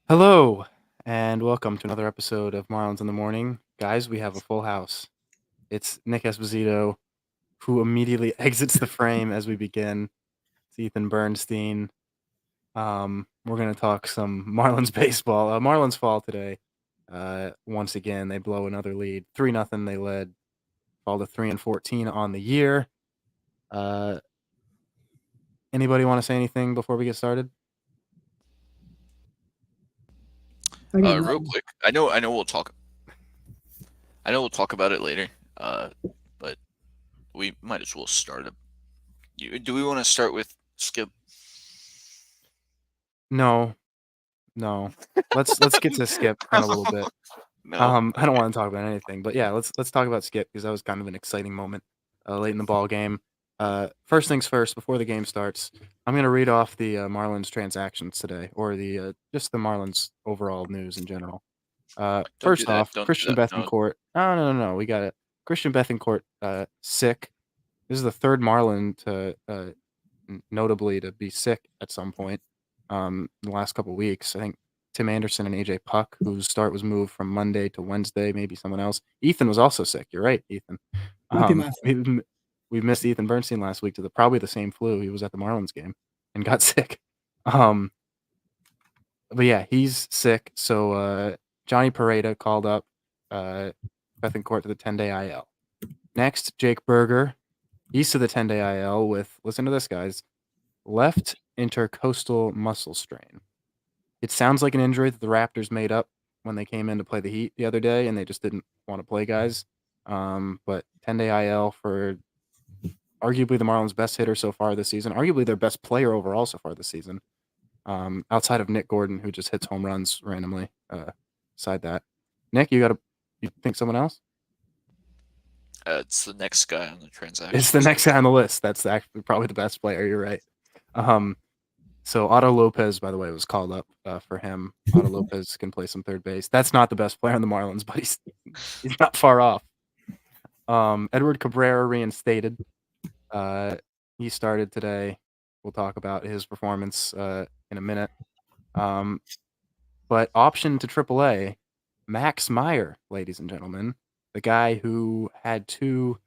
Hello, and welcome to another episode of Marlins in the Morning. Guys, we have a full house. It's Nick Esposito, who immediately exits the frame as we begin. It's Ethan Bernstein. We're going to talk some Marlins baseball. Marlins fall today. Once again, they blow another lead. 3-0 they led. Fall to 3-14 on the year. Anybody want to say anything before we get started? Real quick, I know we'll talk. I know we'll talk about it later. But we might as well start it. Do we want to start with Skip? No, no. Let's get to Skip in a little bit. No. I don't want to talk about anything, but yeah, let's talk about Skip because that was kind of an exciting moment late in the ball game. First things first, before the game starts, I'm going to read off the Marlins transactions today, or the just the Marlins overall news in general. Don't do First that. off, Don't do Christian that. No. Bethancourt. No, we got it. Christian Bethancourt, sick. This is the third Marlin to notably to be sick at some point in the last couple weeks. I think Tim Anderson and AJ Puck, whose start was moved from Monday to Wednesday, maybe someone else. Ethan was also sick. You're right, Ethan. Might be my fault. We missed Ethan Bernstein last week to probably the same flu. He was at the Marlins game and got sick. But yeah, he's sick. So Johnny Pareda called up Bethancourt to the 10-day IL. Next, Jake Berger. He's to the 10-day IL with, listen to this, guys, left intercostal muscle strain. It sounds like an injury that the Raptors made up when they came in to play the Heat the other day, and they just didn't want to play guys. But 10-day IL for arguably the Marlins' best hitter so far this season, arguably their best player overall so far this season, outside of Nick Gordon, who just hits home runs randomly. Beside that, Nick, you think someone else? It's the next guy on the transaction. It's the next guy on the list. That's actually probably the best player. You're right. So Otto Lopez, by the way, was called up for him. Otto Lopez can play some third base. That's not the best player on the Marlins, but he's not far off. Edward Cabrera reinstated. He started today. We'll talk about his performance in a minute. But option to AAA, Max Meyer, ladies and gentlemen, the guy who had two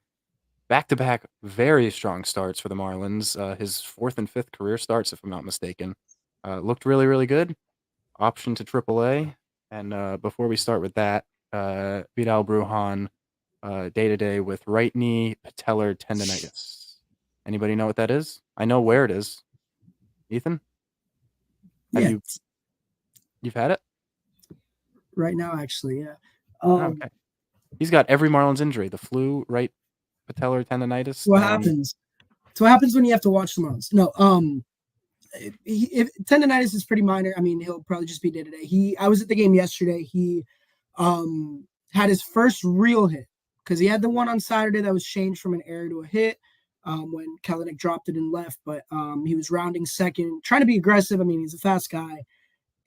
back-to-back very strong starts for the Marlins, his fourth and fifth career starts, if I'm not mistaken, looked really, really good. Option to AAA. And before we start with that, Vidal Brujan, day-to-day with right knee patellar tendonitis. Anybody know what that is? I know where it is. Ethan? You've had it? Right now, actually, yeah. Okay. He's got every Marlins injury: the flu, right patellar tendonitis. What happens? It's what happens when you have to watch the Marlins. No, if tendonitis is pretty minor. I mean, he'll probably just be day to day. I was at the game yesterday. He had his first real hit because he had the one on Saturday that was changed from an error to a hit when Kelenic dropped it and left. But he was rounding second, trying to be aggressive. I mean, he's a fast guy.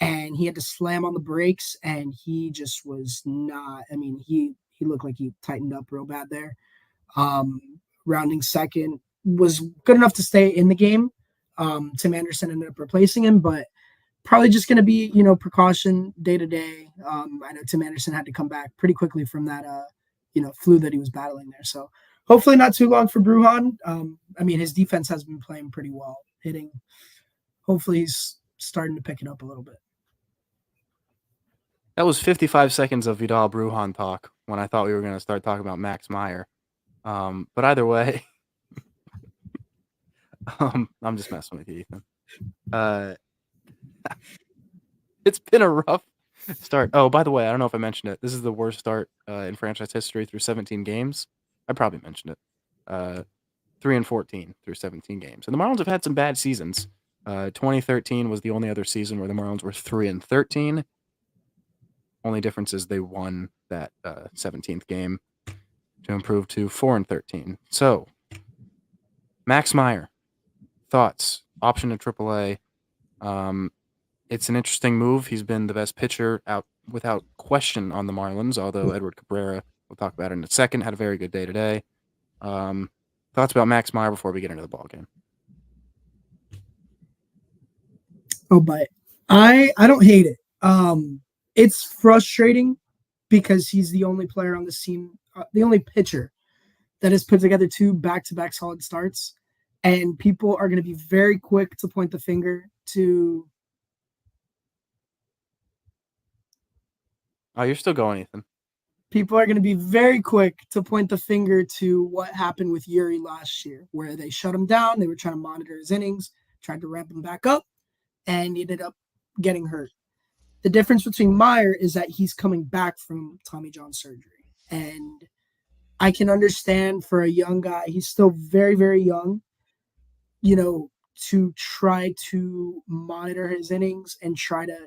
And he had to slam on the brakes, and he just was not. I mean, he looked like he tightened up real bad there. Rounding second was good enough to stay in the game. Tim Anderson ended up replacing him, but probably just going to be, precaution day to day. I know Tim Anderson had to come back pretty quickly from that, flu that he was battling there. So hopefully not too long for Brujan. I mean, his defense has been playing pretty well, hitting. Hopefully he's starting to pick it up a little bit. That was 55 seconds of Vidal Brujan talk when I thought we were going to start talking about Max Meyer. But either way, I'm just messing with you, Ethan. It's been a rough start. Oh, by the way, I don't know if I mentioned it. This is the worst start in franchise history through 17 games. I probably mentioned it. 3-14 through 17 games. And the Marlins have had some bad seasons. 2013 was the only other season where the Marlins were 3-13. Only difference is they won that 17th game to improve to 4-13. So, Max Meyer, thoughts? Option to AAA. It's an interesting move. He's been the best pitcher out without question on the Marlins, although Edward Cabrera, we'll talk about it in a second, had a very good day today. Thoughts about Max Meyer before we get into the ballgame? Oh, but I don't hate it. It's frustrating because he's the only player on the scene, the only pitcher that has put together 2 back-to-back solid starts, and people are going to be very quick to point the finger to. Oh, you're still going, Ethan. People are going to be very quick to point the finger to what happened with Yuri last year, where they shut him down. They were trying to monitor his innings, tried to ramp him back up, and he ended up getting hurt. The difference between Meyer is that he's coming back from Tommy John surgery. And I can understand for a young guy, he's still very, very young, to try to monitor his innings and try to,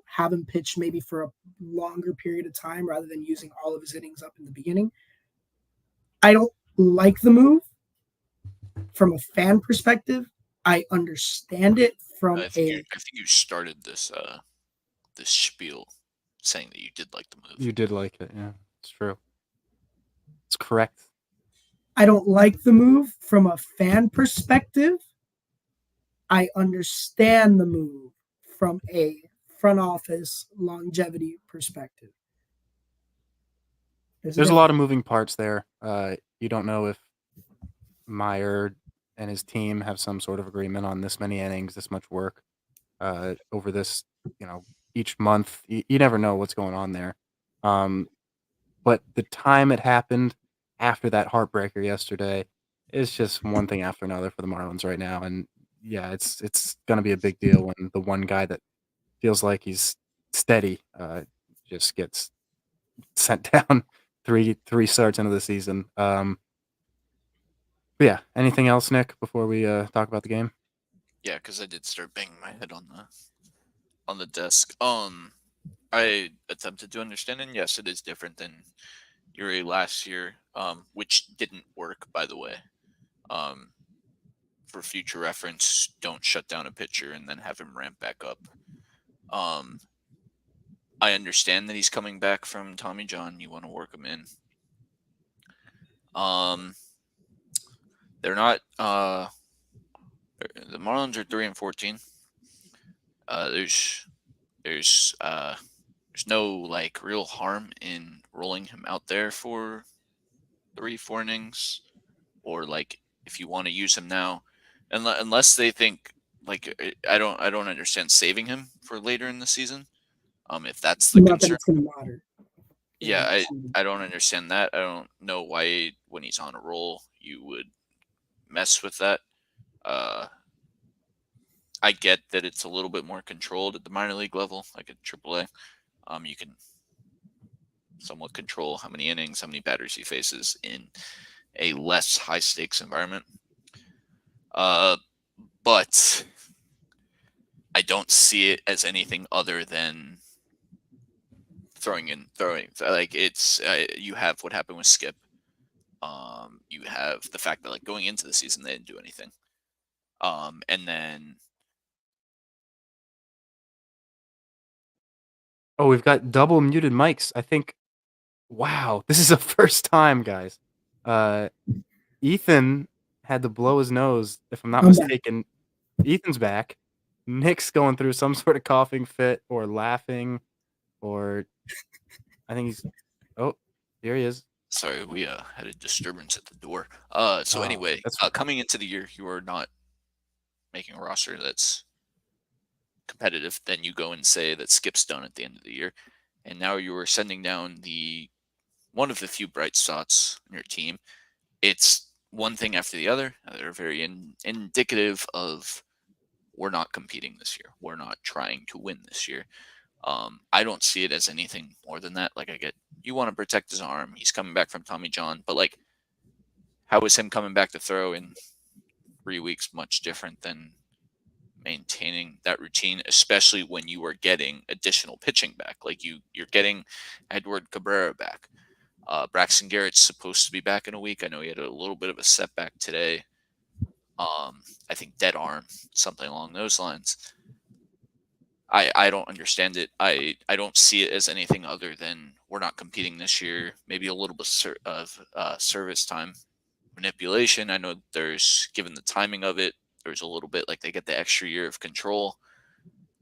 have him pitch maybe for a longer period of time rather than using all of his innings up in the beginning. I don't like the move from a fan perspective. I understand it from I think you started this this spiel saying that you did like the move. You did like it, yeah. It's true. It's correct. I don't like the move from a fan perspective. I understand the move from a front office longevity perspective. There's a lot of moving parts there. You don't know if Meyer and his team have some sort of agreement on this many innings, this much work over this, each month. You never know what's going on there. But the time it happened after that heartbreaker yesterday is just one thing after another for the Marlins right now. And yeah, it's going to be a big deal when the one guy that feels like he's steady just gets sent down three starts into the season. But yeah, anything else, Nick, before we talk about the game? Yeah, because I did start banging my head on the desk. I attempted to understand, and yes, it is different than Yuri last year, which didn't work, by the way. For future reference, don't shut down a pitcher and then have him ramp back up. I understand that he's coming back from Tommy John. You want to work him in. They're not. The Marlins are 3-14. There's no like real harm in rolling him out there for 3-4 innings, or like if you want to use him now, unless they think like I don't understand saving him for later in the season. If that's the not concern, that it's going to matter. yeah, I don't understand that. I don't know why when he's on a roll you would mess with that. I get that it's a little bit more controlled at the minor league level, like at AAA. You can somewhat control how many innings, how many batters he faces in a less high stakes environment. But I don't see it as anything other than throwing. Like it's you have what happened with Skip. You have the fact that like going into the season they didn't do anything. And then Oh, we've got double muted mics. I think. Wow, this is the first time, guys. Ethan had to blow his nose, if I'm not mistaken. Ethan's back. Nick's going through some sort of coughing fit or laughing, or I think he's. Oh, here he is. sorry, we had a disturbance at the door. So anyway, coming into the year, you are not making a roster that's competitive. Then you go and say that Skip's done at the end of the year, and now you are sending down one of the few bright spots on your team. It's one thing after the other. They're very indicative of we're not competing this year. We're not trying to win this year. I don't see it as anything more than that. Like I get, you want to protect his arm. He's coming back from Tommy John, but like, how is him coming back to throw in 3 weeks much different than maintaining that routine, especially when you are getting additional pitching back? Like you're getting Edward Cabrera back. Braxton Garrett's supposed to be back in a week. I know he had a little bit of a setback today. I think dead arm, something along those lines. I don't understand it. I don't see it as anything other than we're not competing this year. Maybe a little bit of service time manipulation. I know there's, given the timing of it, there's a little bit like they get the extra year of control.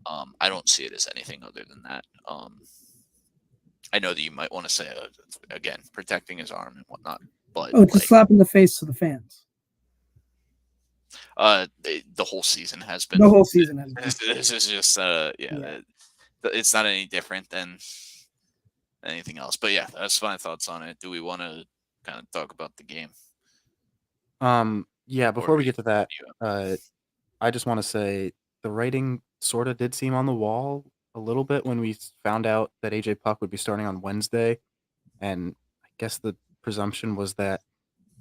I don't see it as anything other than that. I know that you might want to say, again, protecting his arm and whatnot, but it's a slap in the face to the fans. The whole season has been. The whole season has been. This is just, it's not any different than anything else. But yeah, that's my thoughts on it. Do we want to kind of talk about the game? Yeah, before we get to that, Yeah. I just want to say the writing sort of did seem on the wall a little bit when we found out that AJ Puck would be starting on Wednesday, and I guess the presumption was that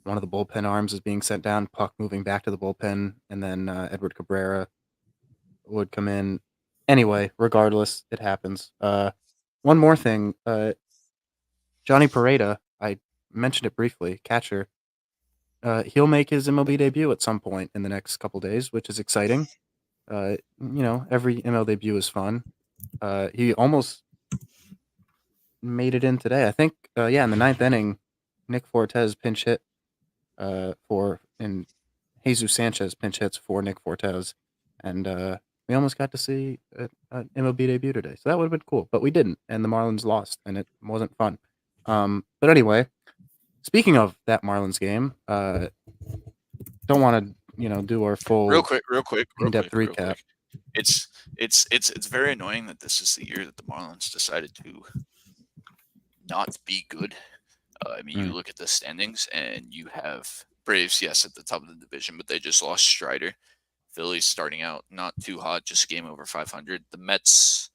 one of the bullpen arms is being sent down, Puck moving back to the bullpen, and then Edward Cabrera would come in. Anyway, regardless, it happens. One more thing, Johnny Pareda, I mentioned it briefly, catcher. He'll make his MLB debut at some point in the next couple days, which is exciting. Every ML debut is fun. He almost made it in today. I think, in the ninth inning, Nick Fortes pinch hit and Jesus Sanchez pinch hits for Nick Fortes, and we almost got to see an MLB debut today. So that would have been cool, but we didn't, and the Marlins lost, and it wasn't fun. But anyway, speaking of that Marlins game, don't want to do our full real quick, in-depth recap. It's very annoying that this is the year that the Marlins decided to not be good. I mean, you look at the standings and you have Braves, yes, at the top of the division, but they just lost Strider. Phillies starting out not too hot, just game over 500. The Mets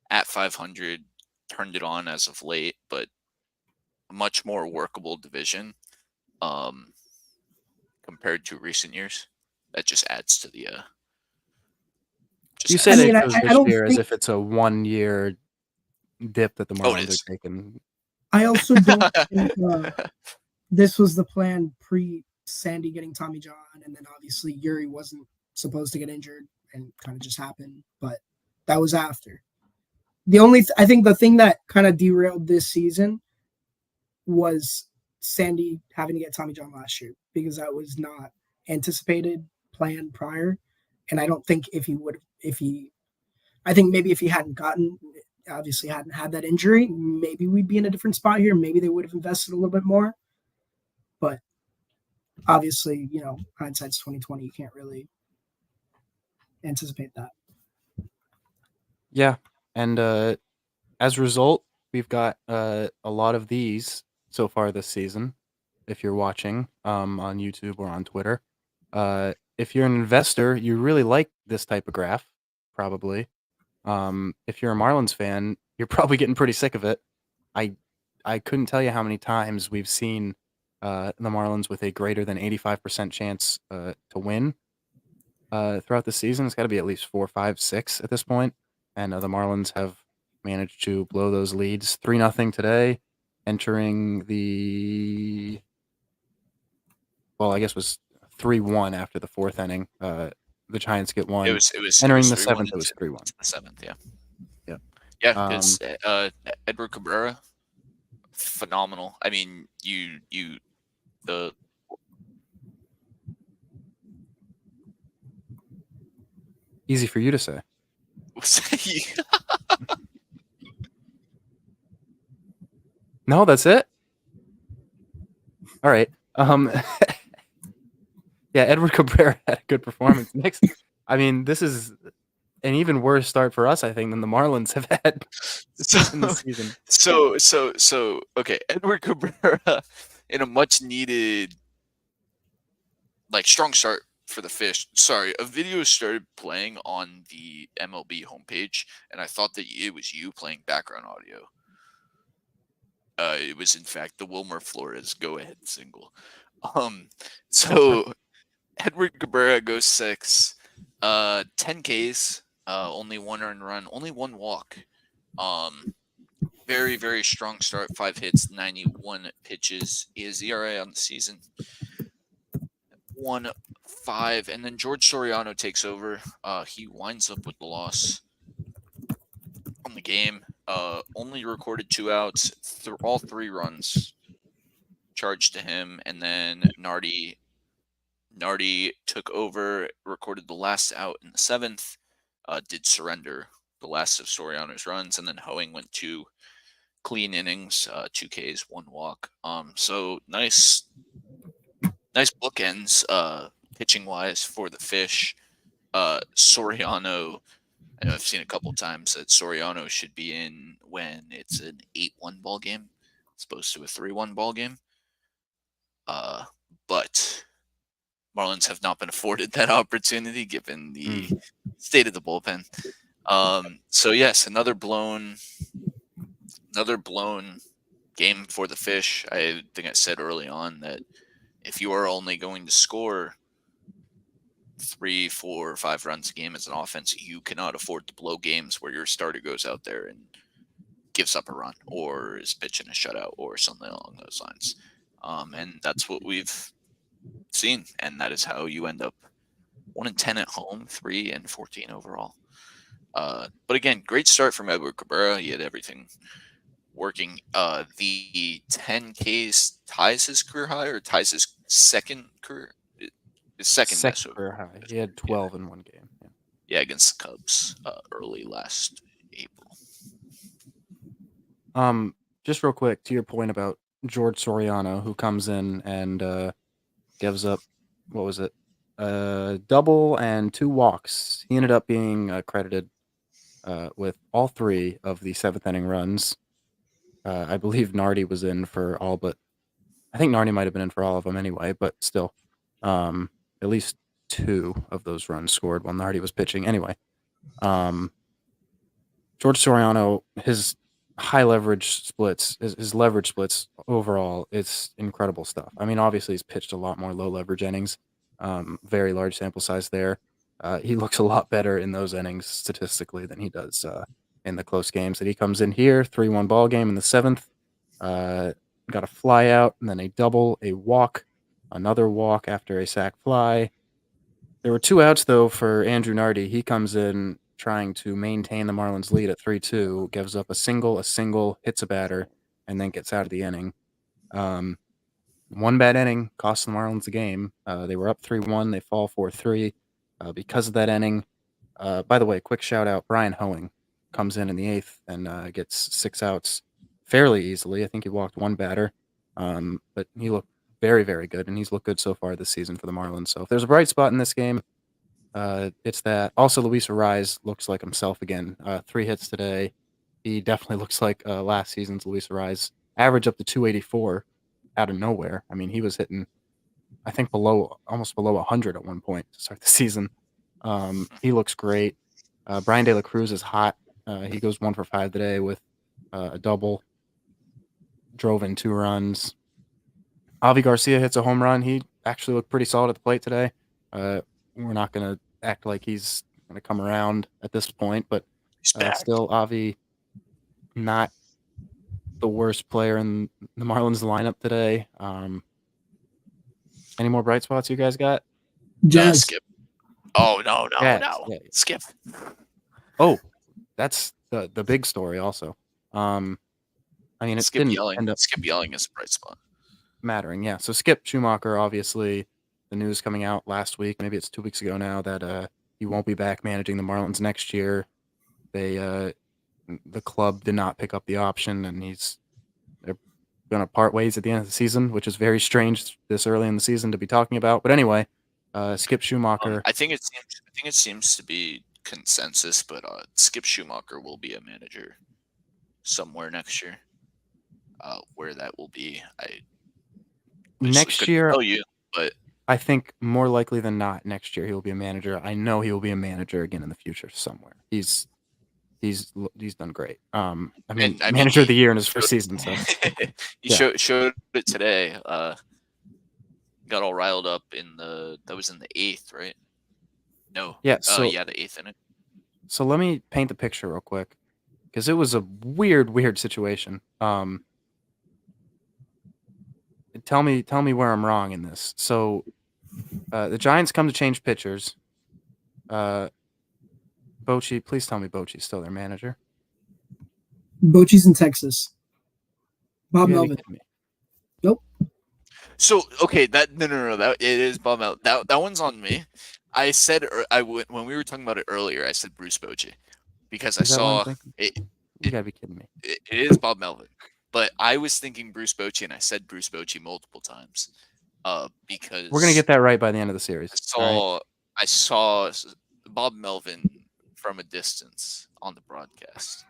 at 500 turned it on as of late, but a much more workable division compared to recent years. That just adds to the. You say they chose this year as if it's a 1 year dip that the Marlins are taking. I also don't think this was the plan pre-Sandy getting Tommy John, and then obviously Yuri wasn't supposed to get injured and kind of just happened, but that was after. I think the thing that kind of derailed this season was Sandy having to get Tommy John last year, because that was not anticipated, planned prior. And I don't think I think maybe if he hadn't obviously hadn't had that injury, maybe we'd be in a different spot here. Maybe they would have invested a little bit more. But obviously, hindsight's 2020. You can't really anticipate that. Yeah. And as a result, we've got a lot of these so far this season, if you're watching on YouTube or on Twitter. If you're an investor, you really like this type of graph, probably. If you're a Marlins fan, you're probably getting pretty sick of it. I couldn't tell you how many times we've seen the Marlins with a greater than 85% chance to win throughout the season. It's got to be at least 4, 5, 6 at this point. And the Marlins have managed to blow those leads. 3-0 today, entering the I guess it was 3-1 after the fourth inning. The Giants get one. It was entering the seventh. It was 3-1. The seventh, yeah. Yeah. Yeah, because Edward Cabrera, phenomenal. I mean, the easy for you to say. No, that's it. All right. Yeah, Edward Cabrera had a good performance. Next, I mean, this is an even worse start for us, I think, than the Marlins have had in the season. So, okay, Edward Cabrera in a much needed, strong start for the Fish. Sorry, a video started playing on the MLB homepage, and I thought that it was you playing background audio. It was in fact the Wilmer Flores go-ahead single. So Edward Cabrera goes 6, 10 Ks, only 1 earned run, only 1 walk. Very, very strong start. 5 hits, 91 pitches. His ERA on the season 1.5, and then George Soriano takes over. He winds up with the loss on the game. Only recorded 2 outs, all 3 runs charged to him, and then Nardi took over, recorded the last out in the 7th, did surrender the last of Soriano's runs, and then Hoeing went 2 clean innings, 2 Ks, 1 walk. So nice bookends, pitching wise for the Fish. Soriano, I know I've seen a couple times that Soriano should be in when it's an 8-1 ball game, as opposed to a 3-1 ball game. But Marlins have not been afforded that opportunity given the state of the bullpen. So yes, another blown game for the Fish. I think I said early on that if you are only going to score 3, 4, 5 runs a game as an offense, you cannot afford to blow games where your starter goes out there and gives up a run or is pitching a shutout or something along those lines. And that's what we've seen, and that is how you end up 1-10 at home, 3-14 overall. But again, great start from Edward Cabrera. He had everything working. The 10 Ks ties his career high, or ties his second career career high. He had 12 in one game. Yeah, against the Cubs early last April. Just real quick to your point about George Soriano, who comes in and gives up, what was it, a double and 2 walks. He ended up being credited with all 3 of the 7th inning runs. I believe Nardi was in for all, but I think Nardi might have been in for all of them anyway. But still, at least 2 of those runs scored while Nardi was pitching. Anyway, George Soriano, his high leverage splits, his leverage splits overall, it's incredible stuff. I mean, obviously he's pitched a lot more low leverage innings, very large sample size there. He looks a lot better in those innings statistically than he does in the close games that he comes in here. 3-1 ball game in the 7th. Got a fly out and then a double, a walk, another walk after a sac fly. There were 2 outs though for Andrew Nardi. He comes in trying to maintain the Marlins lead at 3-2, gives up a single, hits a batter, and then gets out of the inning. One bad inning cost the Marlins the game. They were up 3-1. They fall 4-3 because of that inning. By the way, quick shout out, Brian Hoeing comes in the 8th and gets 6 outs fairly easily. I think he walked 1 batter, but he looked very, very good, and he's looked good so far this season for the Marlins. So if there's a bright spot in this game, it's that. Also, Luis Arraez looks like himself again. 3 hits today. He definitely looks like last season's Luis Arraez. Average up to 284 out of nowhere. I mean, he was hitting, I think, almost below 100 at one point to start the season. He looks great. Brian De La Cruz is hot. He goes 1 for 5 today with a double. Drove in 2 runs. Avi Garcia hits a home run. He actually looked pretty solid at the plate today. We're not going to act like he's going to come around at this point, but still, Avi, not the worst player in the Marlins lineup today. Any more bright spots you guys got? Jazz. Skip. Oh, no. Yeah. Skip. Oh, that's the big story also. I mean, it Skip didn't end up Skip yelling is a bright spot. mattering. Yeah. So Skip Schumacher, obviously, the news coming out last week, maybe it's 2 weeks ago now, that he won't be back managing the Marlins next year. The club did not pick up the option, and they're going to part ways at the end of the season, which is very strange this early in the season to be talking about. But anyway, Skip Schumacher. I think it seems to be consensus, but Skip Schumacher will be a manager somewhere next year. Where that will be, next year, tell you, but I think more likely than not, next year he will be a manager. I know he will be a manager again in the future somewhere. He's done great. I mean, manager of the year in his first season. So he showed it today. Got all riled up that was in the 8th, right? No. Yeah. The 8th inning. So let me paint the picture real quick, because it was a weird situation. Tell me where I'm wrong in this. So the Giants come to change pitchers. Bochy, please tell me Bochy's still their manager. Bochy's in Texas. Bob You gotta be Melvin. kidding me. Nope. So okay, that it is Bob Melvin. That one's on me. I said when we were talking about it earlier, I said Bruce Bochy because I Is that what I'm saw thinking? it. You gotta be kidding me. It is Bob Melvin, but I was thinking Bruce Bochy, and I said Bruce Bochy multiple times because We're gonna get that right by the end of the series. I saw Bob Melvin from a distance on the broadcast.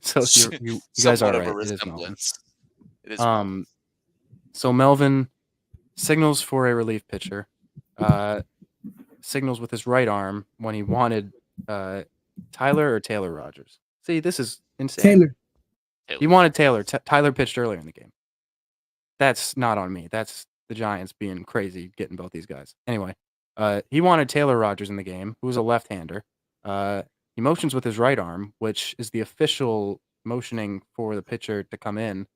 So you guys Somewhat are of a right. It is Melvin. resemblance. It is Melvin. So Melvin signals for a relief pitcher. Signals with his right arm when he wanted Tyler or Taylor Rogers. See, this is insane. Taylor. He wanted Taylor. Tyler pitched earlier in the game. That's not on me. That's the Giants being crazy, getting both these guys. Anyway, he wanted Taylor Rogers in the game, who was a left-hander. He motions with his right arm, which is the official motioning for the pitcher to come in.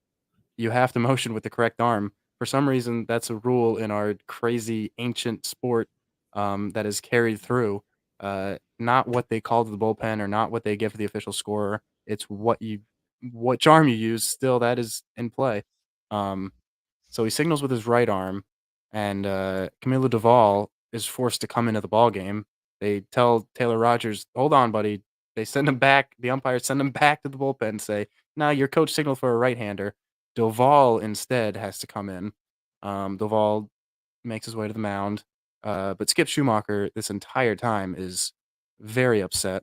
You have to motion with the correct arm. For some reason, that's a rule in our crazy ancient sport that is carried through. Not what they call to the bullpen or not what they give to the official scorer. It's which arm you use. Still, that is in play. So he signals with his right arm, and Camilo Duvall is forced to come into the ball game. They tell Taylor Rogers, "Hold on, buddy." They send him back. The umpires send him back to the bullpen and say, "No, your coach signaled for a right-hander." Duvall instead has to come in. Duvall makes his way to the mound, but Skip Schumacher this entire time is very upset.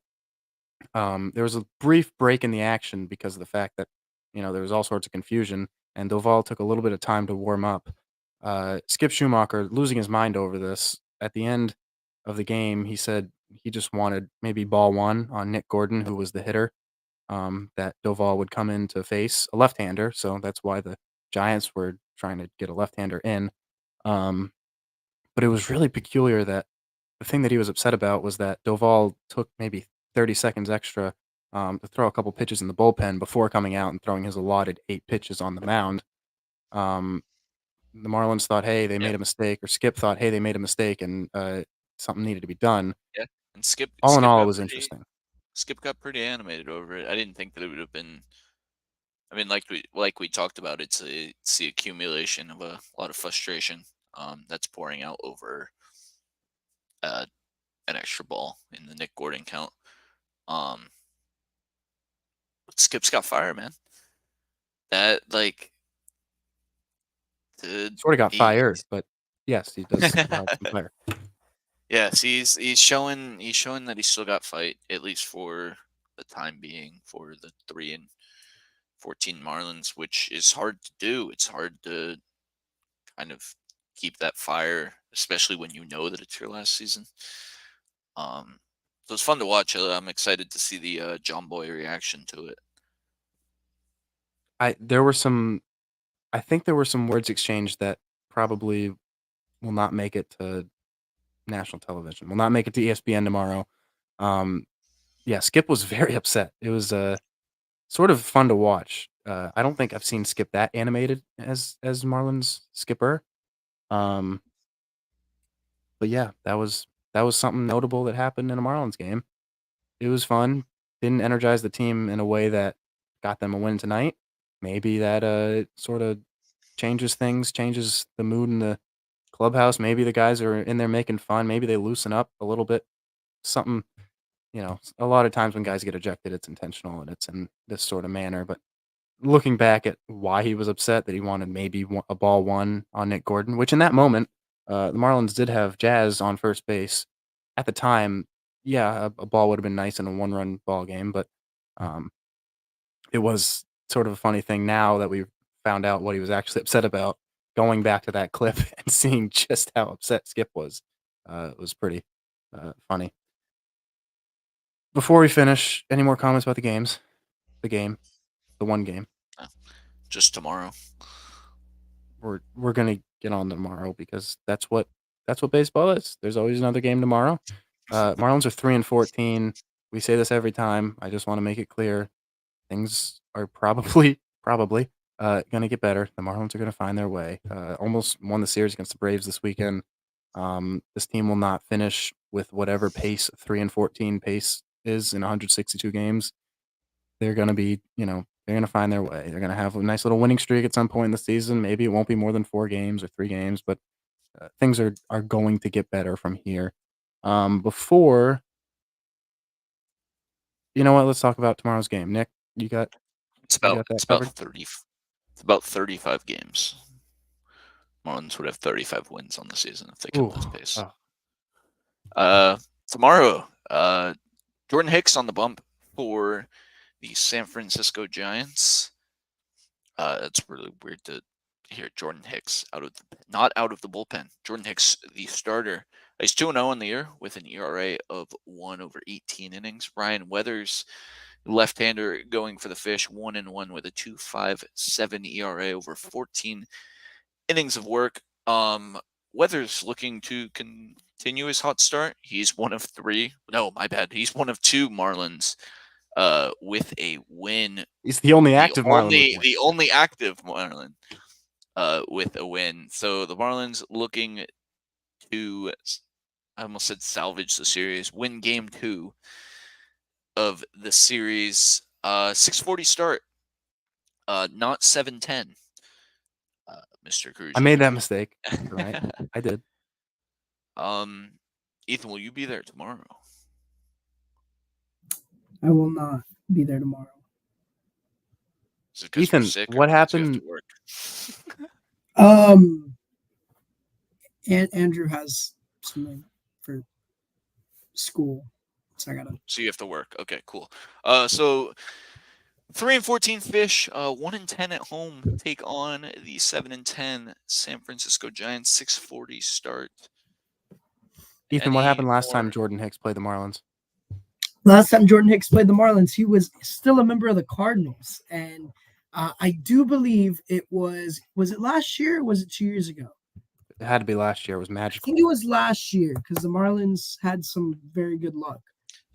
There was a brief break in the action because of the fact that there was all sorts of confusion, and Duvall took a little bit of time to warm up. Skip Schumacher losing his mind over this. At the end of the game, he said he just wanted maybe ball one on Nick Gordon, who was the hitter that Duvall would come in to face, a left-hander. So that's why the Giants were trying to get a left-hander in. But it was really peculiar that the thing that he was upset about was that Duvall took maybe 30 seconds extra to throw a couple pitches in the bullpen before coming out and throwing his allotted 8 pitches on the mound. The Marlins thought, hey, they made a mistake, or Skip thought, hey, they made a mistake, and something needed to be done. Yeah, and Skip. All in all, got it was pretty- interesting. Skip got pretty animated over it. I didn't think that it would have been. I mean, like we talked about, it's the accumulation of a lot of frustration that's pouring out over an extra ball in the Nick Gordon count. But Skip's got fire, man. That Sort of got fired, but yes, he does have some fire. Yes, he's showing that he's still got fight, at least for the time being, for the 3-14 Marlins, which is hard to do. It's hard to kind of keep that fire, especially when you know that it's your last season. So it's fun to watch. I'm excited to see the John Boy reaction to it. I think there were some words exchanged that probably will not make it to national television. Will not make it to ESPN tomorrow. Yeah, Skip was very upset. It was sort of fun to watch. I don't think I've seen Skip that animated as Marlins skipper. But yeah, that was something notable that happened in a Marlins game. It was fun. Didn't energize the team in a way that got them a win tonight. Maybe that sort of changes things, changes the mood in the clubhouse. Maybe the guys are in there making fun. Maybe they loosen up a little bit. Something, a lot of times when guys get ejected, it's intentional and it's in this sort of manner. But looking back at why he was upset that he wanted maybe a ball one on Nick Gordon, which in that moment, the Marlins did have Jazz on first base. At the time, yeah, a ball would have been nice in a one-run ball game, but it was sort of a funny thing now that we found out what he was actually upset about. Going back to that clip and seeing just how upset Skip was pretty funny. Before we finish, any more comments about the games? The game, the one game. Just tomorrow. We're gonna get on tomorrow because that's what baseball is. There's always another game tomorrow. Marlins are 3-14. We say this every time. I just want to make it clear. Things are probably gonna get better. The Marlins are gonna find their way. Almost won the series against the Braves this weekend. This team will not finish with whatever pace 3-14 pace is in 162 games. They're gonna be, they're gonna find their way. They're gonna have a nice little winning streak at some point in the season. Maybe it won't be more than 4 games or 3 games, but things are going to get better from here. Before You know what? Let's talk about tomorrow's game. Nick, you got It's you about got that it's about covered? 30. It's about 35 games. Marlins would have 35 wins on the season if they kept this pace. Tomorrow, Jordan Hicks on the bump for the San Francisco Giants. It's really weird to hear Jordan Hicks not out of the bullpen. Jordan Hicks, the starter. He's 2-0 in the year with an ERA of 1/18 innings. Ryan Weathers, left-hander, going for the Fish, 1-1 with a 2.57 ERA over 14 innings of work. Weathers looking to continue his hot start. He's one of three. No, my bad. He's one of two Marlins with a win. He's the only active Marlin. The only active Marlin with a win. So the Marlins looking to, I almost said salvage the series, win game 2 of the series. 6:40 start, not 7:10. Mr. Cruz. I made that mistake. Right, I did. Ethan, will you be there tomorrow? I will not be there tomorrow. Is it 'cause Ethan, we're sick or what because you have happened? to work? Andrew has something for school, so I gotta. So you have to work. Okay, cool. So 3-14 Fish, 1-10 at home take on the 7-10 San Francisco Giants. 6:40 start. Ethan, what happened last time Jordan Hicks played the Marlins? Last time Jordan Hicks played the Marlins, he was still a member of the Cardinals, and I do believe it was it last year or was it 2 years ago? It had to be last year. It was I magical. think it was last year because the Marlins had some very good luck.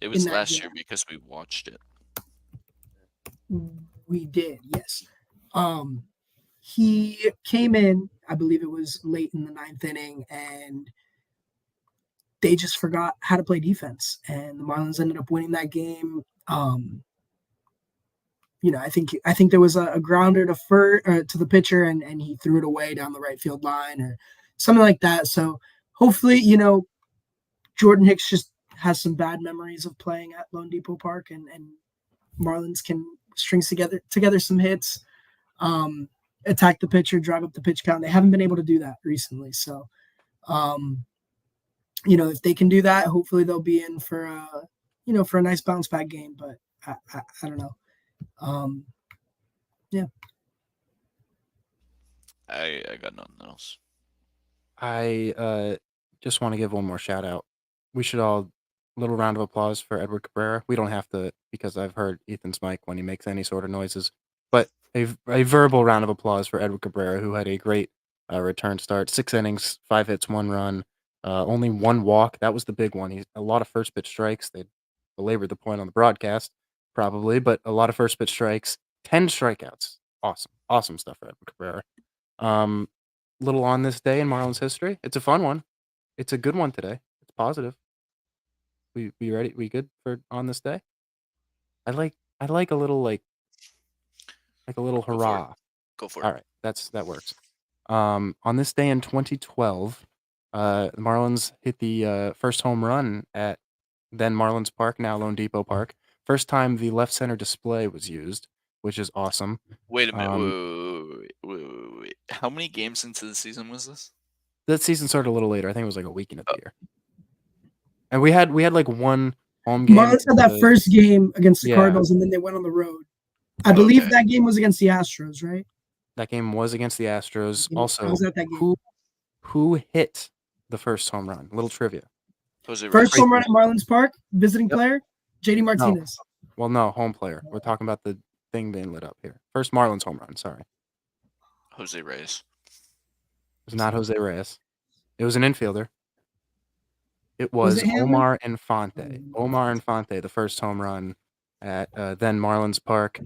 It was last year because we watched it. We did, yes. He came in, I believe it was late in the 9th inning, and they just forgot how to play defense, and the Marlins ended up winning that game. I think there was a grounder to the pitcher, and he threw it away down the right field line or something like that. So hopefully, Jordan Hicks just has some bad memories of playing at Lone Depot Park, and Marlins can string together some hits, attack the pitcher, drive up the pitch count. They haven't been able to do that recently. So, if they can do that, hopefully they'll be in for a nice bounce back game. But I don't know. Yeah. I got nothing else. I just want to give one more shout out. We should all little round of applause for Edward Cabrera. We don't have to because I've heard Ethan's mic when he makes any sort of noises, but a verbal round of applause for Edward Cabrera, who had a great return start. 6 innings, 5 hits, 1 run, only 1 walk. That was the big one. He's a lot of first pitch strikes. They belabored the point on the broadcast, probably, but a lot of first pitch strikes, 10 strikeouts. Awesome stuff for Edward Cabrera. Little on this day in Marlins history. It's a fun one. It's a good one today. It's positive. We ready? We good for on this day? I like a little like a little hurrah. Go for it. All right, that works. On this day in 2012, the Marlins hit the first home run at then Marlins Park, now Lone Depot Park. First time the left center display was used, which is awesome. Wait a minute. Wait. How many games into the season was this? That season started a little later. I think it was like a week into the year. And we had like one home game. Marlins had that first game against the Cardinals, and then they went on the road. I believe that game was against the Astros, right? That game was against the Astros. Also, I was at that game. Who hit the first home run? Little trivia. First home run at Marlins Park, visiting player, JD Martinez. No. Well, no, home player. We're talking about the thing being lit up here. First Marlins home run, sorry. Jose Reyes. It was not Jose Reyes. It was an infielder. It was Omar Infante. Omar Infante, the first home run at then Marlins Park.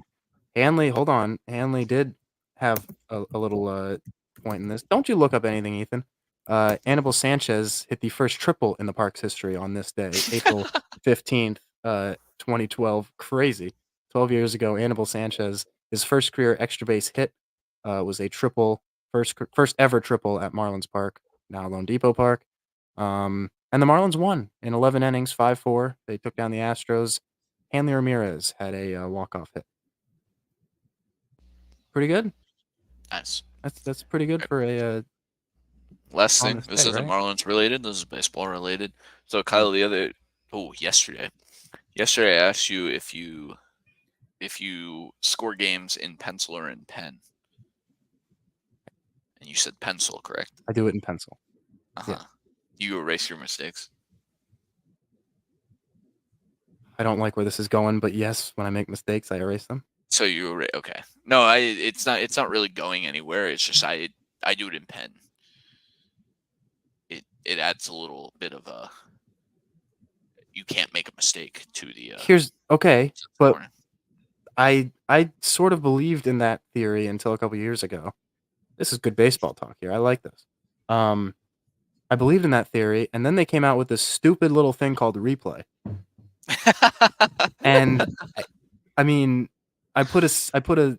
Hanley, hold on. Hanley did have a little point in this. Don't you look up anything, Ethan. Anibal Sanchez hit the first triple in the Park's history on this day, April 15th, 2012. Crazy. 12 years ago, Anibal Sanchez, his first career extra base hit was a triple, first ever triple at Marlins Park, now Lone Depot Park. And the Marlins won in 11 innings, 5-4. They took down the Astros. Hanley Ramirez had a walk-off hit. Pretty good. Nice. That's pretty good for a last on thing. this This day, isn't right? Marlins related. This is baseball related. So Kyle, yesterday I asked you if you score games in pencil or in pen, and you said pencil, correct? I do it in pencil. Uh-huh. Yeah. You erase your mistakes. I don't like where this is going, but yes, when I make mistakes, I erase them. So okay. No, it's not really going anywhere. It's just I do it in pen. It adds a little bit of a, you can't make a mistake to the Here's okay, to the but corner. I sort of believed in that theory until a couple years ago. This is good baseball talk here. I like this. I believed in that theory, and then they came out with this stupid little thing called replay. And I mean, I put a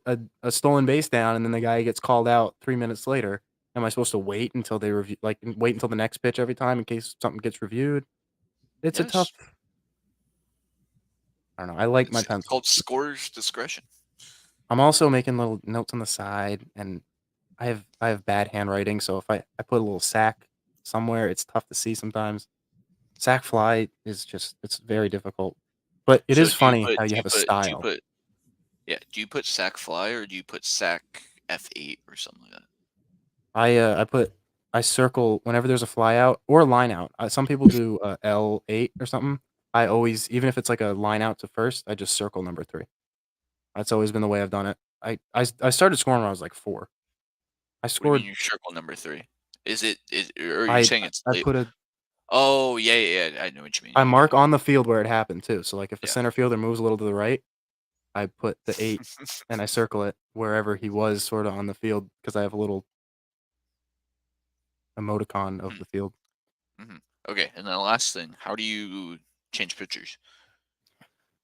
stolen base down, and then the guy gets called out 3 minutes later. Am I supposed to wait until they review, like wait until the next pitch every time in case something gets reviewed? It's a tough. Yes. I don't know. I like my It's pencil. called scorer's discretion. I'm also making little notes on the side, and I have bad handwriting, so if I put a little sack somewhere, it's tough to see sometimes. Sack fly is just it's very difficult, but it So is funny how you have a do you style. put do you put sack fly or do you put sack F8 or something like that? I circle whenever there's a fly out or a line out. Some people do L8 or something. I always, even if it's like a line out to first, I just circle number 3. That's always been the way I've done it. I started scoring when I was like 4. I What do you mean scored. you circle number 3? Or are you I saying it's I late? put a Oh, yeah. I know what you mean. I Yeah, mark on the field where it happened too. So like if a yeah. center fielder moves a little to the right, I put the 8 and I circle it wherever he was sort of on the field because I have a little emoticon of the field. Mm-hmm. Okay, and then the last thing, how do you change pitchers?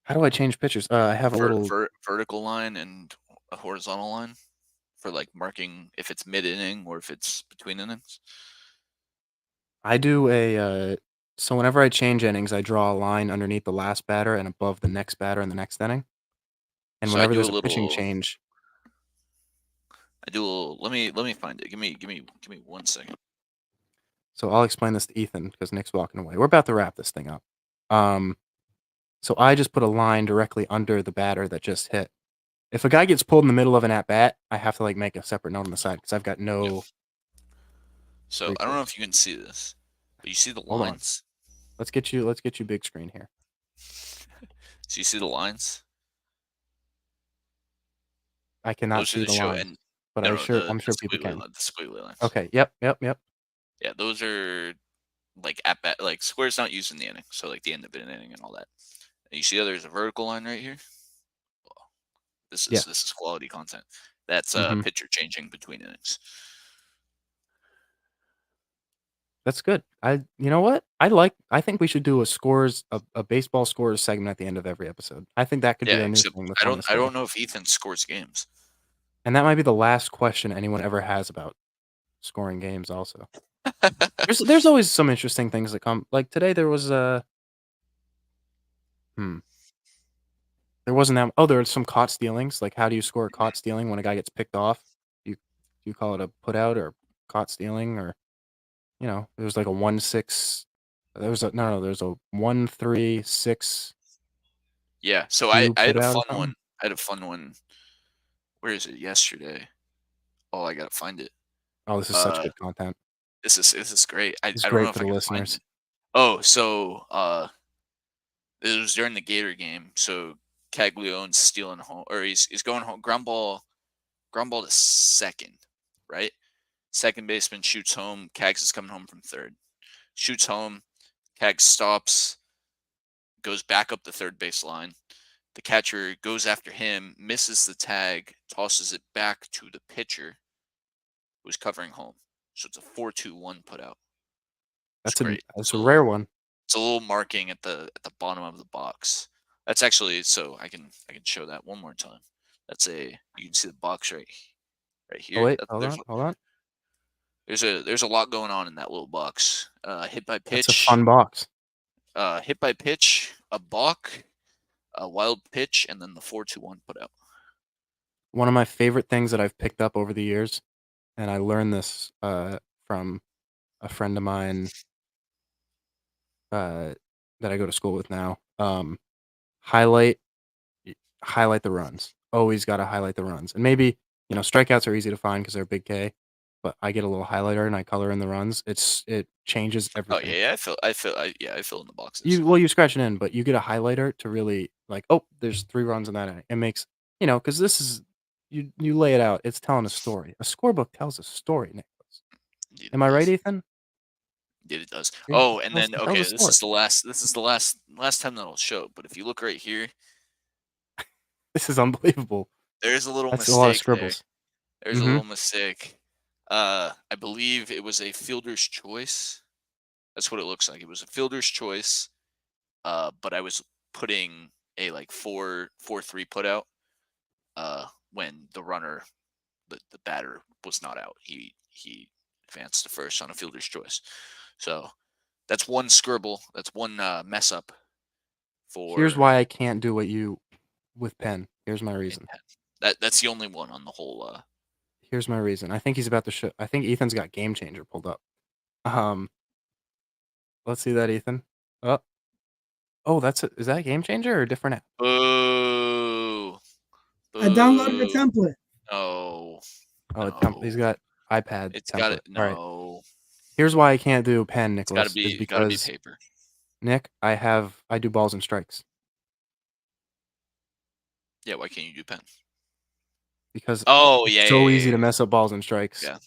How do I change pitchers? I have a little. Vertical line and a horizontal line for like marking if it's mid inning or if it's between innings. I do so whenever I change innings, I draw a line underneath the last batter and above the next batter in the next inning. And So I whenever do a there's a pitching little. change, Let me find it. Give me 1 second. so I'll explain this to Ethan because Nick's walking away. We're about to wrap this thing up. So I just put a line directly under the batter that just hit. If a guy gets pulled in the middle of an at bat, I have to like make a separate note on the side because I've got no. So I don't know if you can see this, but you see the Hold on. lines. Let's get you big screen here. So you see the lines. I cannot Those are see the show lines, and but no, I'm sure people can. the squiggly lines. Okay. Yep. Yeah, those are like at bat, like squares not used in the inning, so like the end of an inning and all that. And you see how there's a vertical line right here. Well, this is quality content. That's pitcher changing between innings. That's good. You know what? I think we should do a baseball scores segment at the end of every episode. I think that could be Yeah, our new except thing. I don't know if Ethan scores games. And that might be the last question anyone ever has about scoring games also. There's always some interesting things that come. Like today there was there wasn't that there were some caught stealings. Like how do you score a caught stealing when a guy gets picked off? Do you call it a put out or caught stealing or there was like a 1-6. There's a 1-3-6. Yeah, so I had put a out or fun something? one. I had a fun one. Where is it? Yesterday. Oh, I gotta find it. Oh, this is such good content. This is great. I This is don't know great if for I the can listeners. find it. Oh, so it was during the Gator game. So Caglione's stealing home, or he's going home. Ground ball to second, right? Second baseman shoots home. Cags is coming home from third. Shoots home. Cags stops. Goes back up the third base line. The catcher goes after him, misses the tag, tosses it back to the pitcher who's covering home. So it's a 4-2-1 put out. It's great. That's a rare one. It's a little marking at the bottom of the box. That's actually so I can show that one more time. You can see the box right here. Oh wait, hold on. There's a lot going on in that little box. Hit by pitch. It's a fun box. Hit by pitch, a balk, a wild pitch, and then the 4-2-1 put out. One of my favorite things that I've picked up over the years, and I learned this from a friend of mine that I go to school with now. Highlight the runs. Always got to highlight the runs. And maybe, strikeouts are easy to find because they're big K, but I get a little highlighter and I color in the runs. It changes Oh everything. yeah, I fill in the boxes. You scratch it in, but you get a highlighter to really there's 3 runs in that inning. It makes, because this is you lay it out. It's telling a story. A scorebook tells a story, Nicholas. Indeed Am I right, does. Ethan? Indeed it does. Yeah, Oh, and tells- then tells a this story. is the last time that I'll show. But if you look right here, This is unbelievable. there's a little That's a lot of mistake there. scribbles. There's a little mistake. I believe it was a fielder's choice. That's what it looks like. It was a fielder's choice. But I was putting a 4-3 put out. When the runner, the batter was not out. He advanced to first on a fielder's choice. So that's one scribble. That's one mess up. Here's why I can't do what you with Penn. Here's my reason. That's the only one on the whole. Here's my reason. I think he's about to show. I think Ethan's got Game Changer pulled up. Let's see that, Ethan. Oh, is that Game Changer or a different app? Boo. I downloaded the template. No. Oh, he's got iPad. It's template. got it. No. All right. Here's why I can't do Penn, Nicholas. It's gotta be paper. Nick, I do balls and strikes. Yeah, why can't you do Penn? Because it's so easy to mess up balls and strikes. Yeah.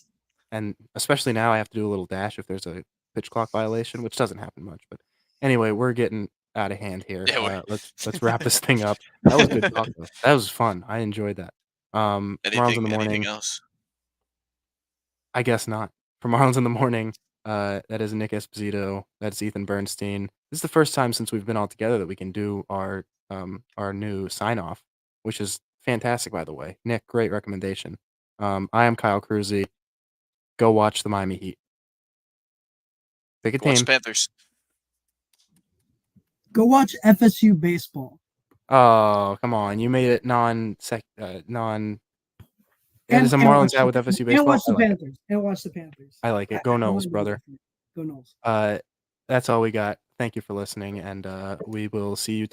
And especially now I have to do a little dash if there's a pitch clock violation, which doesn't happen much. But anyway, we're getting out of hand here. Yeah, let's wrap this thing up. That was good talk though. That was fun. I enjoyed that. Marlins in the morning. Anything else? I guess not. For Marlins in the morning, that is Nick Esposito. That's Ethan Bernstein. This is the first time since we've been all together that we can do our new sign off, which is fantastic, by the way. Nick, great recommendation. I am Kyle Cruzy. Go watch the Miami Heat. Pick a team. Watch Panthers. Go watch FSU baseball. Oh, come on. You made it non. And is a Marlins out with FSU baseball? And watch the Panthers. And watch the Panthers. I like it. Go Noles, brother. Go Noles. That's all we got. Thank you for listening, and we will see you tomorrow.